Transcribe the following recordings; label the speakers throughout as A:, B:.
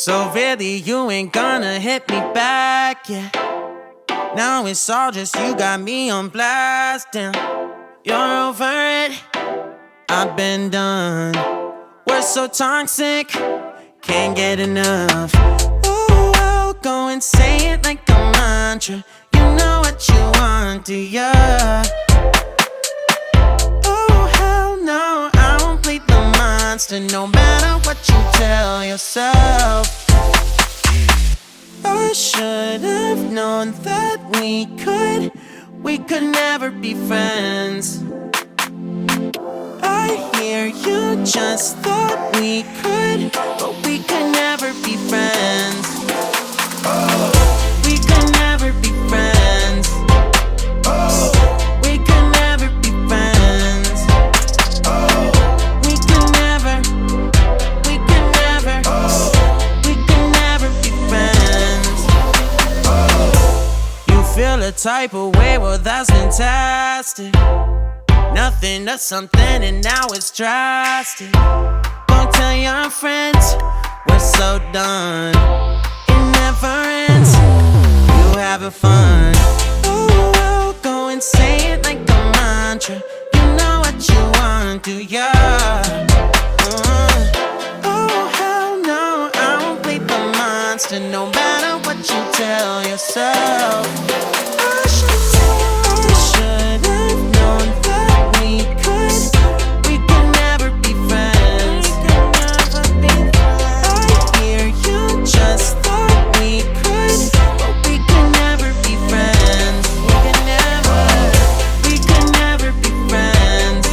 A: So really you ain't gonna hit me back, yeah. Now it's all just you got me on blast, damn. You're over it, I've been done. We're so toxic, can't get enough. Ooh, I'll go and say it like a mantra. You know what you want, do ya? Oh, hell no, I won't play the monster, no matter what you tell yourself. I should have known that we could never be friends. I hear you just thought we could, but we could never be friends. We could never be friends. We could never be friends. We could never, we could never, we could never be friends. You feel a type of way, well that's fantastic. Nothing to something and now it's drastic. Don't tell your friends, we're so done. It never ends, you having fun. Oh, I'll go and say it like a mantra. You know what you want, do ya? Oh, hell no, I won't play the monster, no matter what you tell yourself. I should have known that we could never be friends. I hear you just thought we could, but we could never be friends. We could never be friends. We could never be friends.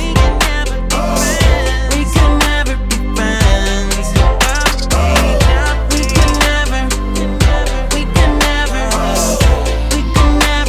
A: We could never be friends. We could never, we could never, we could never.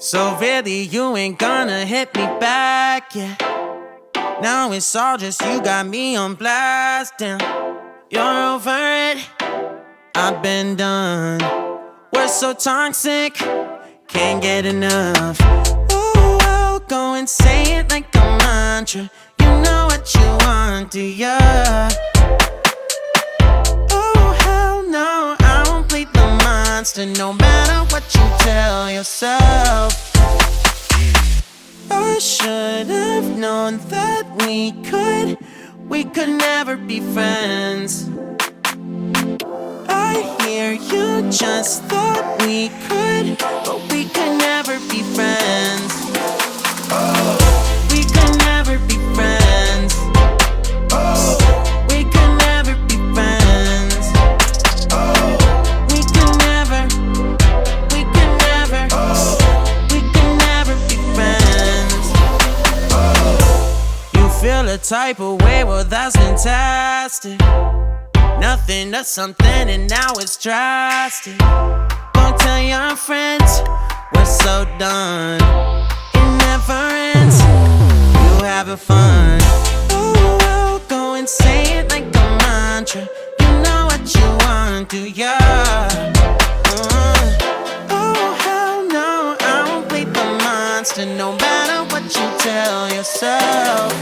A: So really, you ain't gonna hit me back, yeah. Now it's all just you got me on blast, damn. You're over it, I've been done. We're so toxic, can't get enough. Ooh, I'll go and say it like a mantra. You know what you want, do ya? Oh, hell no, I won't play the monster, no matter what you tell yourself. I should have known that we could never be friends. I hear you just thought we could, but we could never be friends. We could never be friends. We could never be friends. We could never, we could never, we could never be friends. You feel a type of way, well that's fantastic. Nothing to something and now it's drastic. Don't tell your friends, we're so done. It never ends, you having fun. Oh, I'll go and say it like a mantra. You know what you want, do ya? Oh, hell no, I won't play the monster, no matter what you tell yourself.